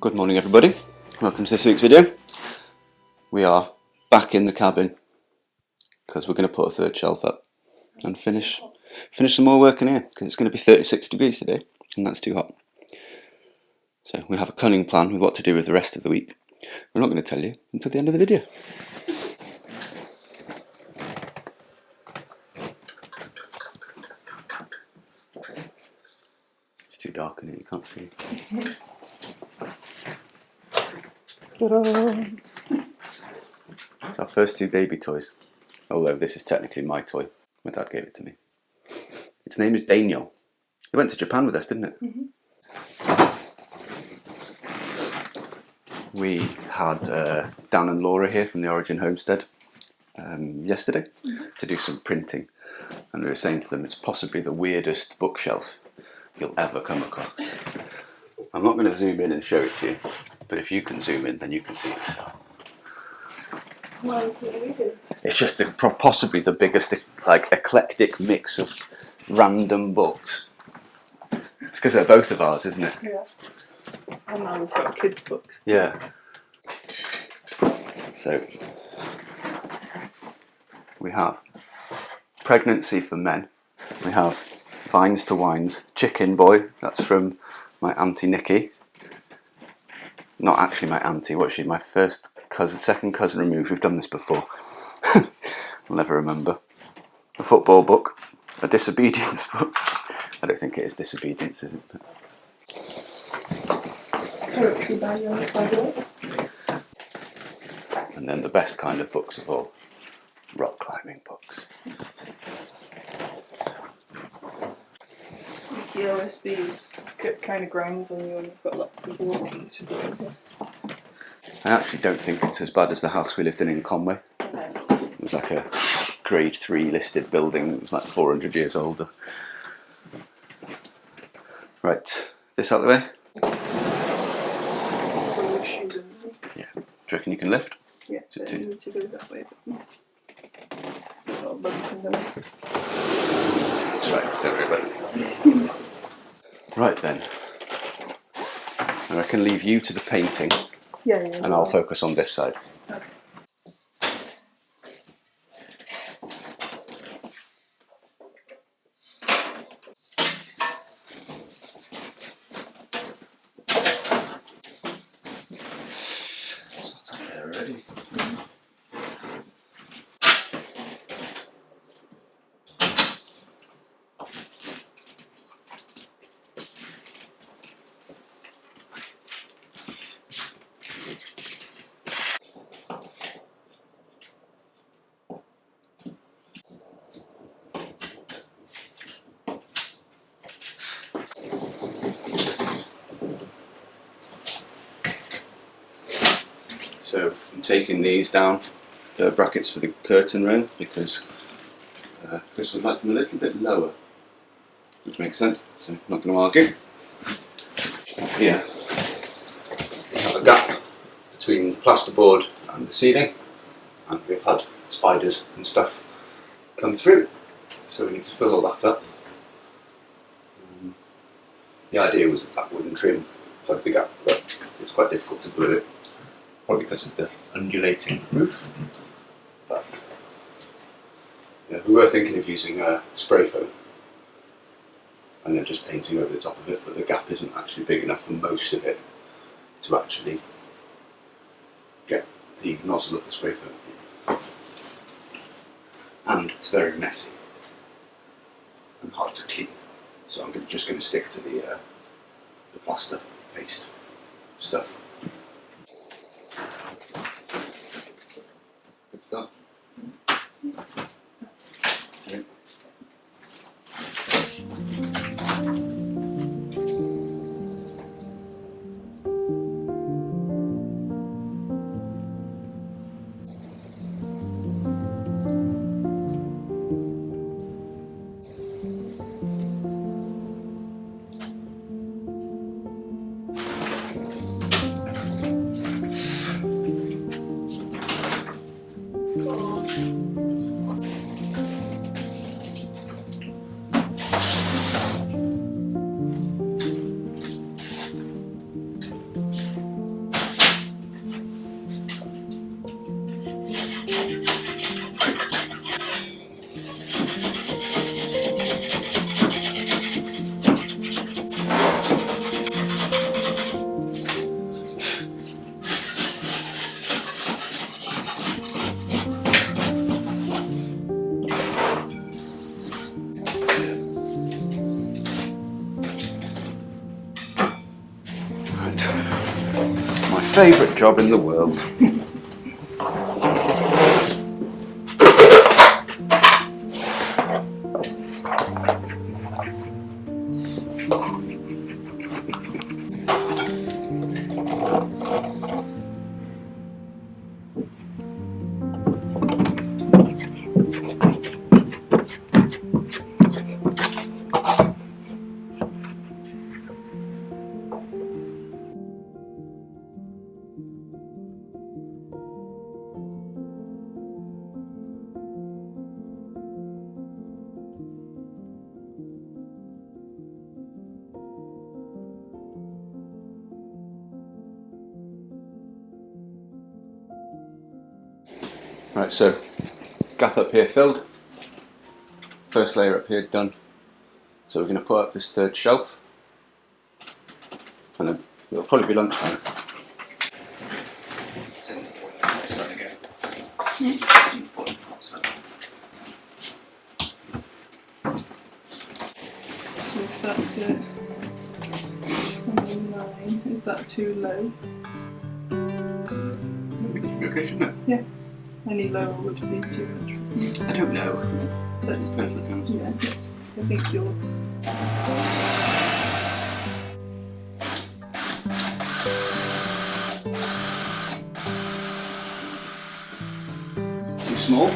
Good morning everybody, welcome to this week's video. We are back in the cabin because we're going to put a third shelf up and finish some more work in here because it's going to be 36 degrees today and that's too hot. So we have a cunning plan with what to do with the rest of the week. We're not going to tell you until the end of the video. It's too dark in here, you can't see. Ta-da! It's our first two baby toys, although this is technically my toy. My dad gave it to me. Its name is Daniel. He went to Japan with us, didn't it? Mm-hmm. We had Dan and Laura here from the Origin Homestead yesterday to do some printing, and we were saying to them it's possibly the weirdest bookshelf you'll ever come across. I'm not going to zoom in and show it to you, but if you can zoom in then you can see it yourself. Why is it weird? It's just possibly the biggest eclectic mix of random books. It's because they're both of ours, isn't it? Yeah. And now we've got kids' books too. Yeah. So we have Pregnancy for Men. We have Vines to Wines, Chicken Boy. That's from my auntie Nikki. Not actually my auntie. What's she? My first cousin, second cousin removed. We've done this before. I'll never remember. A football book, a disobedience book. I don't think it is disobedience, is it? Poetry by the way. And then the best kind of books of all, rock climbing books. Squeaky OSBs kind of grinds on you when you've got lots of walking to do. I actually don't think it's as bad as the house we lived in Conway. It was like a grade 3 listed building. It was like 400 years older. Right, this out of the way. Yeah. Do you reckon you can lift? Yeah, so you need to go that way. So not bumping them. That's right, don't worry about it. Right then. I reckon leave you to the painting. Yeah. And I'll focus on this side. Okay. So that's up there already. So I'm taking these down, the brackets for the curtain rail, because Chris would like them a little bit lower, which makes sense, so I'm not going to argue. Here, we have a gap between the plasterboard and the ceiling, and we've had spiders and stuff come through, so we need to fill all that up. The idea was that wooden trim plugged the gap, but it's quite difficult to glue it. Probably because of the undulating roof, but yeah, we were thinking of using spray foam and then just painting over the top of it, but the gap isn't actually big enough for most of it to actually get the nozzle of the spray foam in. And it's very messy and hard to clean, so I'm just going to stick to the plaster paste stuff. Good stuff. Okay. favourite job in the world. Right, so gap up here filled, first layer up here done, so we're going to put up this third shelf and then it'll probably be lunchtime. Outside again. So if that's it, 29, is that too low? Maybe it should be okay, shouldn't it? Yeah. Any lower would be too much. I don't know. That's Perfectly honest. Yeah, I think you're. Too small?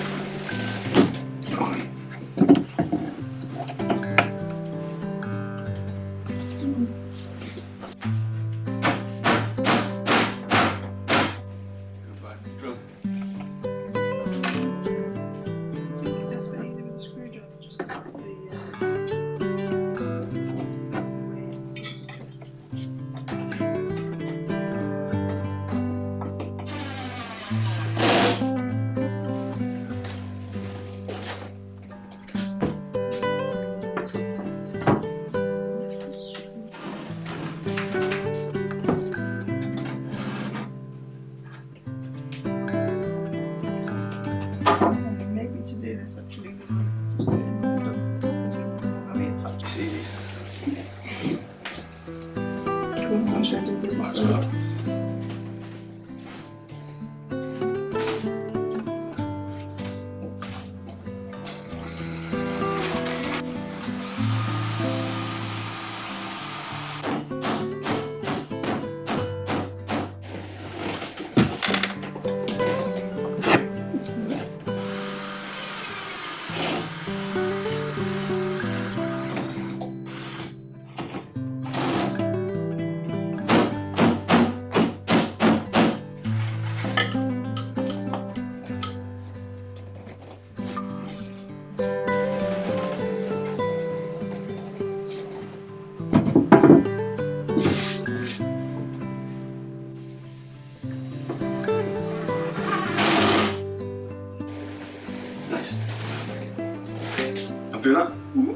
Do that? Mm-hmm.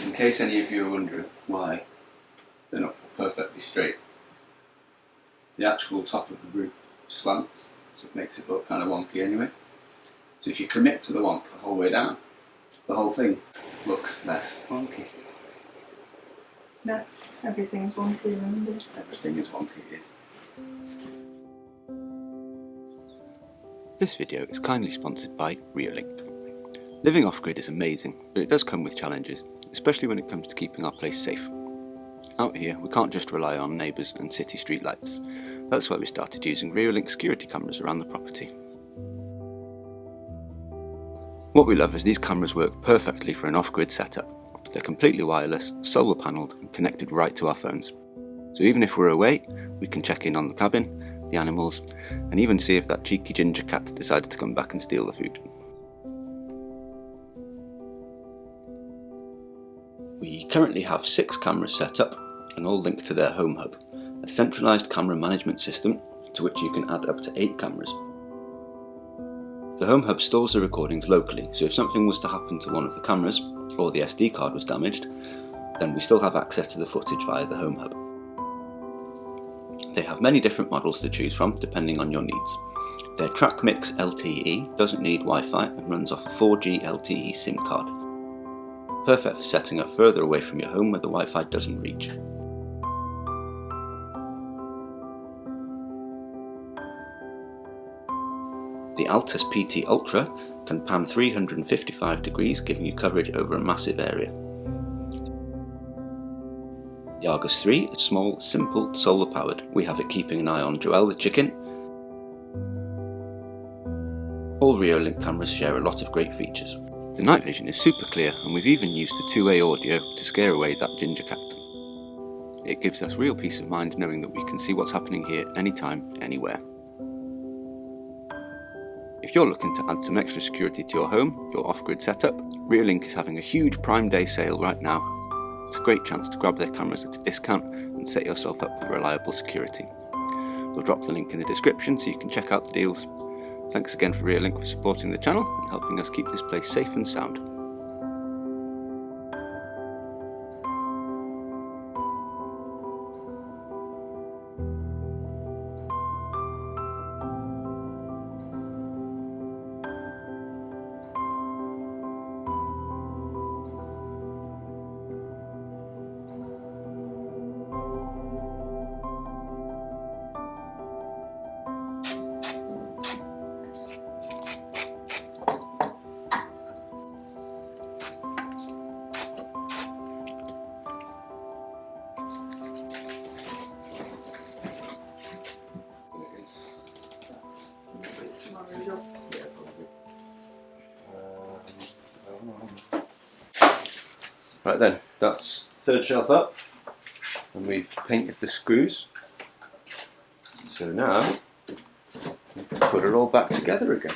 In case any of you are wondering why they're not perfectly straight, the actual top of the roof slants, so it makes it look kind of wonky anyway. So if you commit to the wonk the whole way down, the whole thing looks less wonky. No, everything is wonky, remember? Everything is wonky here. This video is kindly sponsored by Reolink. Living off-grid is amazing, but it does come with challenges, especially when it comes to keeping our place safe. Out here, we can't just rely on neighbours and city streetlights. That's why we started using Reolink security cameras around the property. What we love is these cameras work perfectly for an off-grid setup. They're completely wireless, solar panelled and connected right to our phones. So even if we're away, we can check in on the cabin, the animals, and even see if that cheeky ginger cat decides to come back and steal the food. We currently have 6 cameras set up and all linked to their home hub, a centralised camera management system to which you can add up to 8 cameras. The home hub stores the recordings locally, so if something was to happen to one of the cameras, or the SD card was damaged, then we still have access to the footage via the home hub. They have many different models to choose from depending on your needs. Their TrackMix LTE doesn't need Wi-Fi and runs off a 4G LTE SIM card. Perfect for setting up further away from your home where the Wi-Fi doesn't reach. The Altus PT Ultra can pan 355 degrees, giving you coverage over a massive area. The Argus 3 is small, simple, solar powered. We have it keeping an eye on Joel the chicken. All Reolink cameras share a lot of great features. The night vision is super clear, and we've even used a two-way audio to scare away that ginger cat. It gives us real peace of mind knowing that we can see what's happening here anytime, anywhere. If you're looking to add some extra security to your home, your off-grid setup, Reolink is having a huge Prime Day sale right now. It's a great chance to grab their cameras at a discount and set yourself up with reliable security. We'll drop the link in the description so you can check out the deals. Thanks again for Reolink for supporting the channel and helping us keep this place safe and sound. Right then, that's third shelf up, and we've painted the screws. So now we can put it all back together again.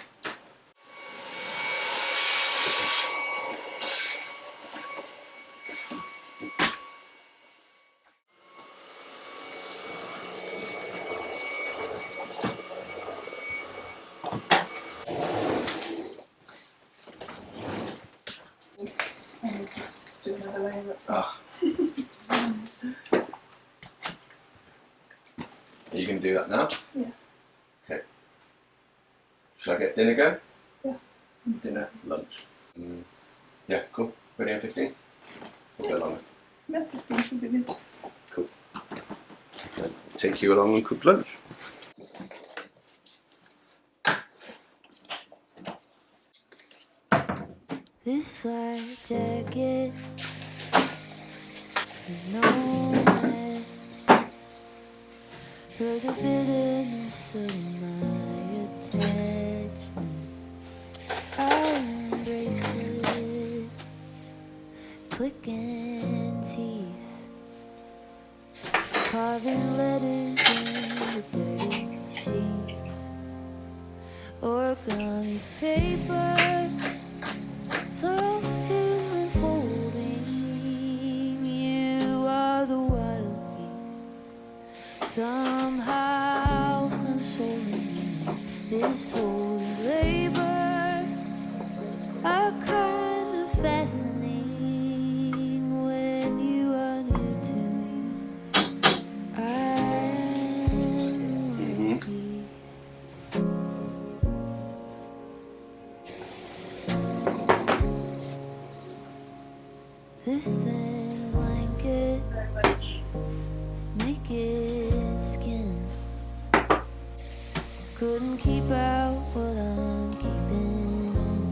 Do another layer up. Ah. Are you going to do that now? Yeah. Okay. Shall I get dinner going? Yeah. Dinner, lunch. Yeah, cool. Ready in 15? A bit longer. Yeah, 15 should be good. Cool. Then I'll take you along and cook lunch. This life jacket is no match for the bitterness of my attachments. Iron bracelets, clicking teeth, carving letters in the dirty sheets, origami paper. Slow to unfolding, you are the wild geese, somehow consoling me. This holy labor, are kind of fascinating when you are near to me. I am the wild geese. This thin blanket, naked skin, couldn't keep out what I'm keeping in.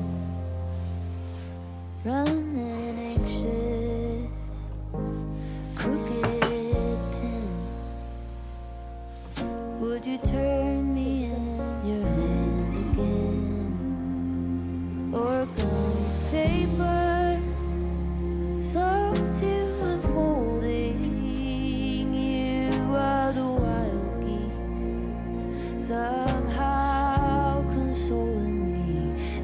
Running anxious, crooked pen. Would you turn me in your hand again? Origami paper, slow to unfolding, you are the wild geese, somehow consoling me.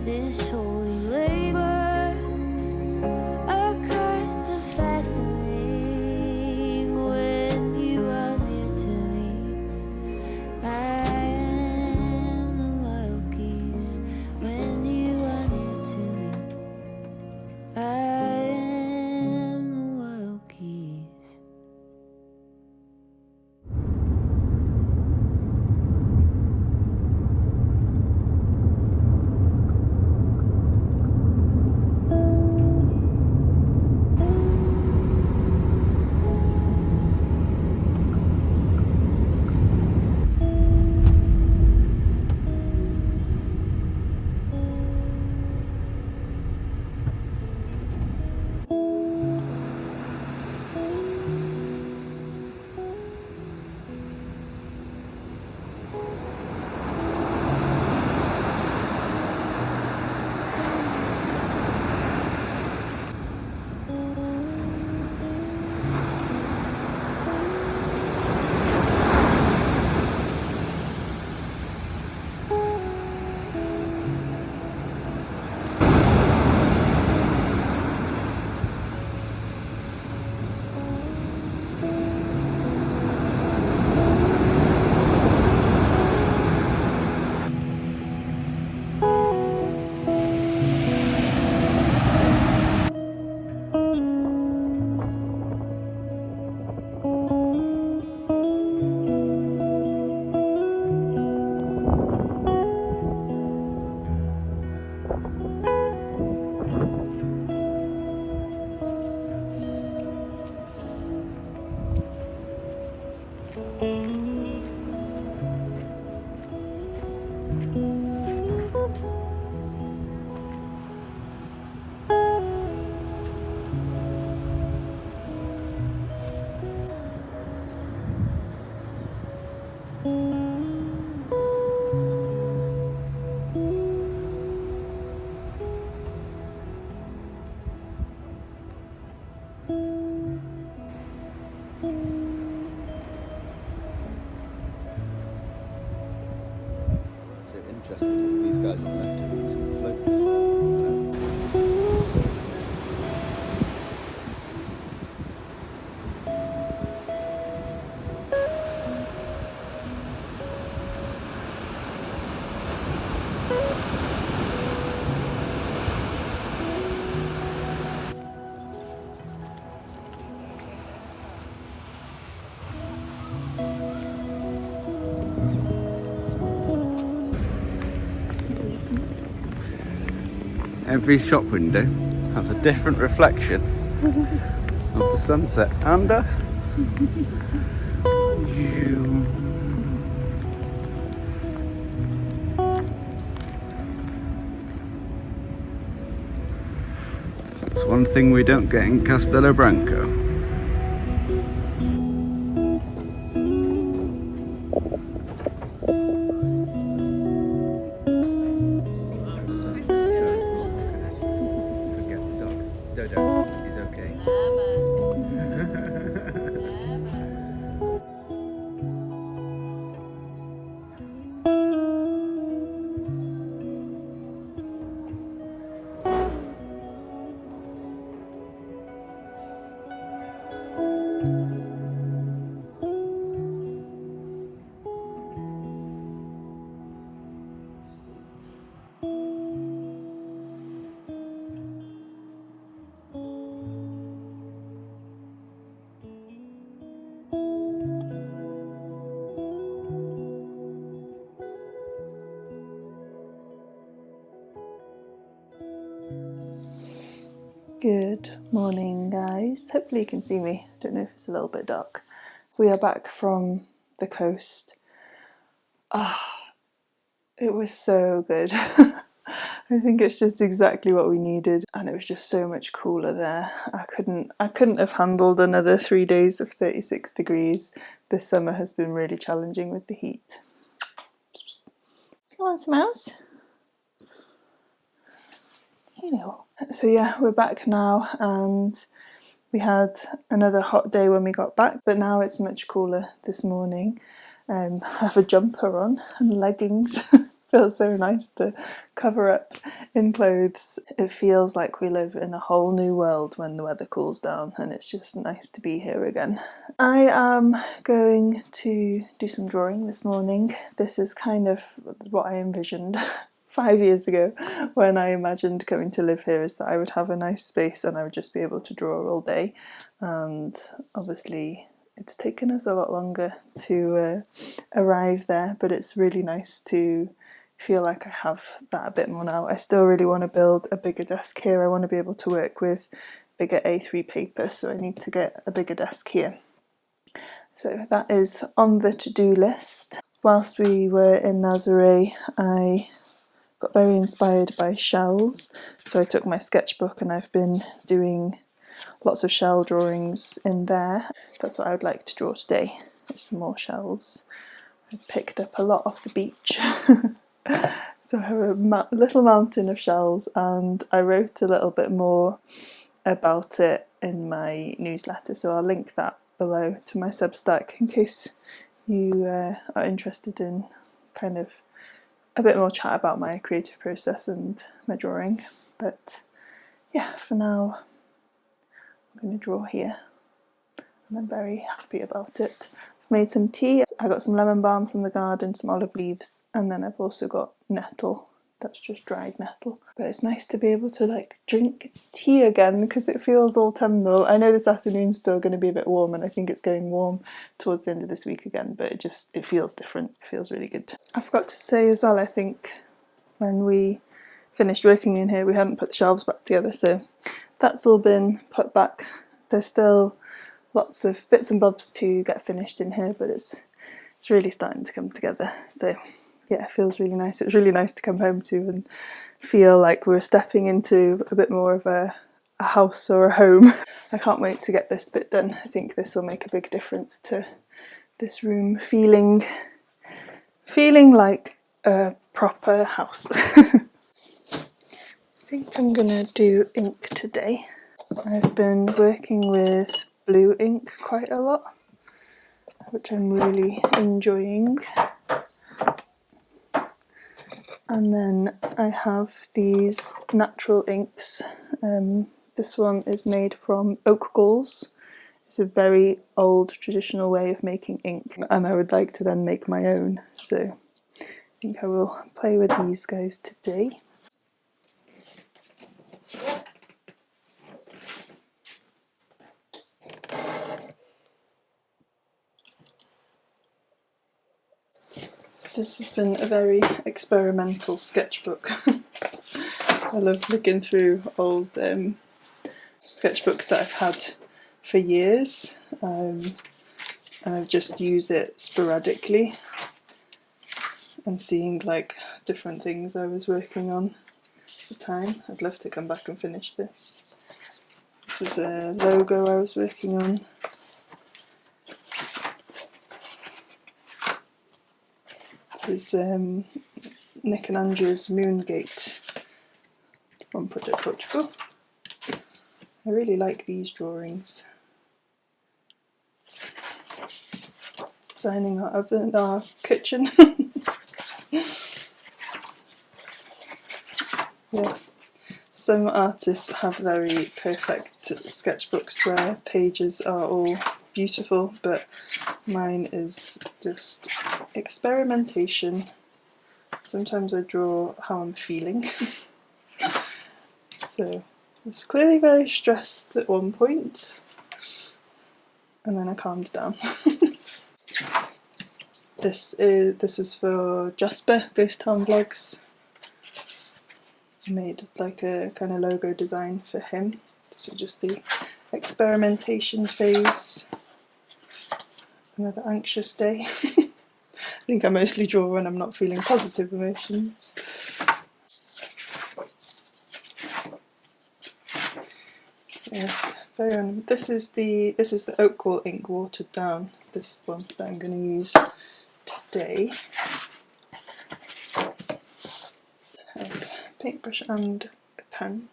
This holy labor, Every shop window has a different reflection of the sunset and us. That's one thing we don't get in Castelo Branco. Dodo is okay. Good morning, guys. Hopefully you can see me. Don't know if it's a little bit dark. We are back from the coast. It was so good. I think it's just exactly what we needed, and it was just so much cooler there. I couldn't have handled another 3 days of 36 degrees. This summer has been really challenging with the heat. Come on, Simao. You know. So yeah, we're back now, and we had another hot day when we got back, but now it's much cooler this morning. I have a jumper on and leggings. Feels so nice to cover up in clothes. It feels like we live in a whole new world when the weather cools down, and it's just nice to be here again. I am going to do some drawing this morning. This is kind of what I envisioned 5 years ago when I imagined coming to live here, is that I would have a nice space and I would just be able to draw all day. And obviously it's taken us a lot longer to arrive there, but it's really nice to feel like I have that a bit more now. I still really want to build a bigger desk here. I want to be able to work with bigger A3 paper, so I need to get a bigger desk here. So that is on the to-do list. Whilst we were in Nazaré, I got very inspired by shells, so I took my sketchbook and I've been doing lots of shell drawings in there. That's what I would like to draw today, is some more shells. I picked up a lot off the beach. So I have a little mountain of shells, and I wrote a little bit more about it in my newsletter, so I'll link that below to my Substack in case you are interested in kind of a bit more chat about my creative process and my drawing. But yeah, for now I'm going to draw here, and I'm very happy about it. I've made some tea. I got some lemon balm from the garden, some olive leaves, and then I've also got nettle. That's just dried nettle. But it's nice to be able to like drink tea again, because it feels autumnal. I know this afternoon's still going to be a bit warm, and I think it's going warm towards the end of this week again, but it feels different. It feels really good. I forgot to say as well, I think when we finished working in here we hadn't put the shelves back together, so that's all been put back. There's still lots of bits and bobs to get finished in here, but it's really starting to come together. So yeah, it feels really nice. It was really nice to come home to and feel like we were stepping into a bit more of a house or a home. I can't wait to get this bit done. I think this will make a big difference to this room feeling like a proper house. I think I'm gonna do ink today. I've been working with blue ink quite a lot, which I'm really enjoying. And then I have these natural inks. This one is made from oak galls. It's a very old traditional way of making ink, and I would like to then make my own. So I think I will play with these guys today. This has been a very experimental sketchbook. I love looking through old sketchbooks that I've had for years, and I've just used it sporadically and seeing like different things I was working on at the time. I'd love to come back and finish this. This was a logo I was working on. This is Nick and Andrew's Moongate from Portugal. I really like these drawings. Designing our oven, our kitchen. Yeah. Some artists have very perfect sketchbooks where pages are all beautiful, but mine is just experimentation. Sometimes I draw how I'm feeling. So I was clearly very stressed at one point, and then I calmed down. This is for Jasper Ghost Town Vlogs. I made like a kind of logo design for him. This was just the experimentation phase. Another anxious day. I think I mostly draw when I'm not feeling positive emotions. So yes, this is the oak wall ink watered down. This one that I'm going to use today. I have a paintbrush and a pen.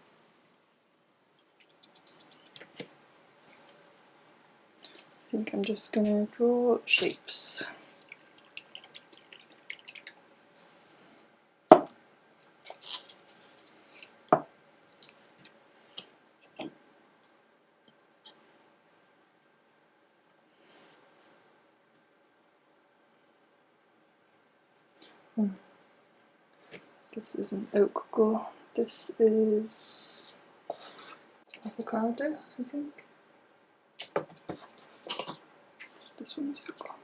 I think I'm just going to draw shapes. This isn't oak gall, this is avocado, I think. This one's oak gall.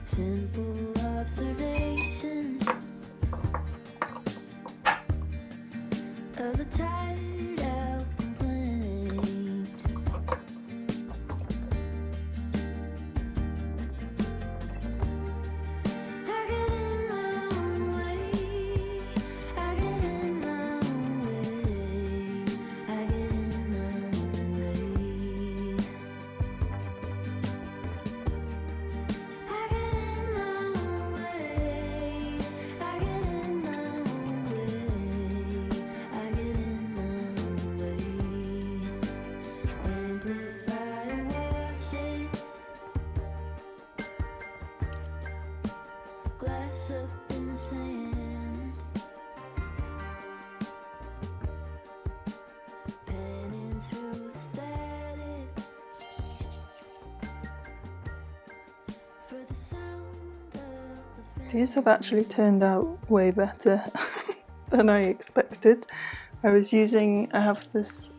simple observations of a tired out planet. I get in my own way. I get in my own way. I get in my own way. I get in my own way. I get in my own way. I get in my own way. Amplifier washes glass up in sand, panning through the static for the sound of the These have actually turned out way better than I expected. I have this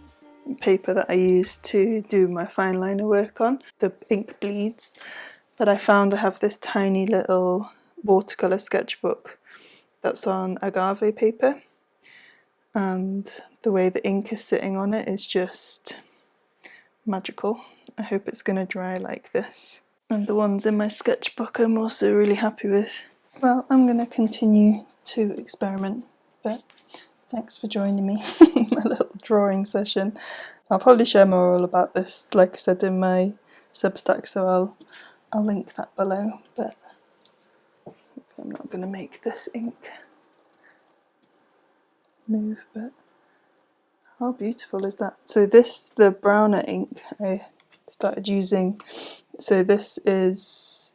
paper that I use to do my fine liner work on. The ink bleeds, but I found I have this tiny little watercolour sketchbook that's on agave paper, and the way the ink is sitting on it is just magical. I hope it's going to dry like this. And the ones in my sketchbook I'm also really happy with. Well, I'm going to continue to experiment, but thanks for joining me in my little drawing session. I'll probably share more all about this, like I said, in my Substack, so I'll link that below, but I'm not going to make this ink move, but how beautiful is that? So the browner ink I started using, so this is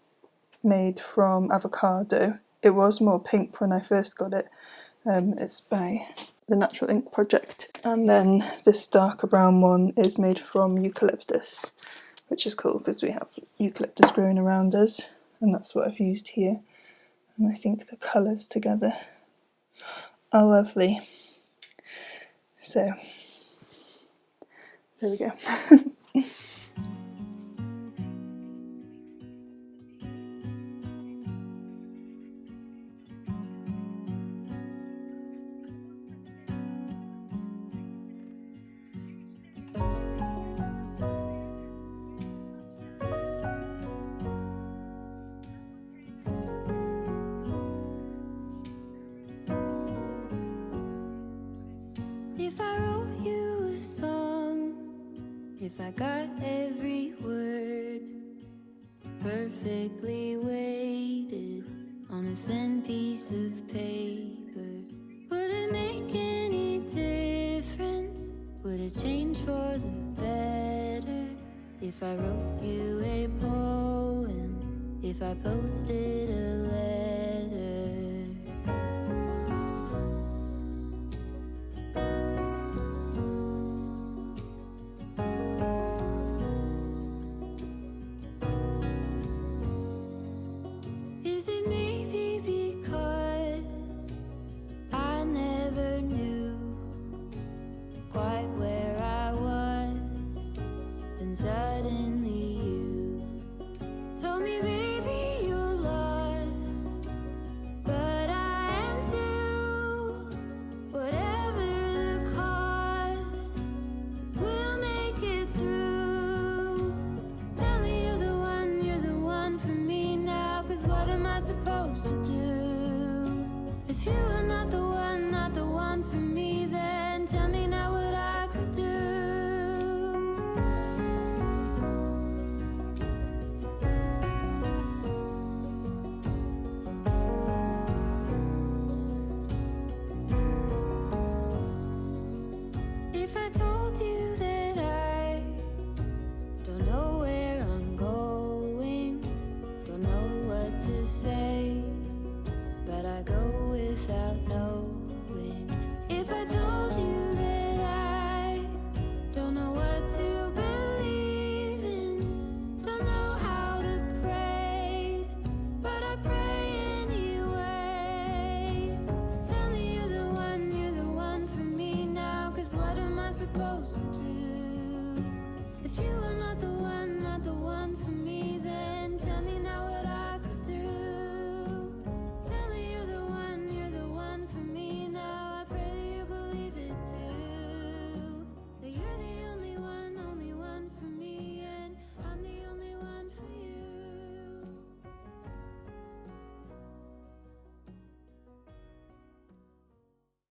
made from avocado. It was more pink when I first got it. It's by the Natural Ink Project. And then this darker brown one is made from eucalyptus, which is cool because we have eucalyptus growing around us, and that's what I've used here. And I think the colours together are lovely. So, there we go. If I wrote you a song, if I got every word perfectly weighted on a thin piece of paper, would it make any difference? Would it change for the better? If I wrote you a poem, if I posted a letter? Is it maybe because I never knew quite where I was, then suddenly you told me,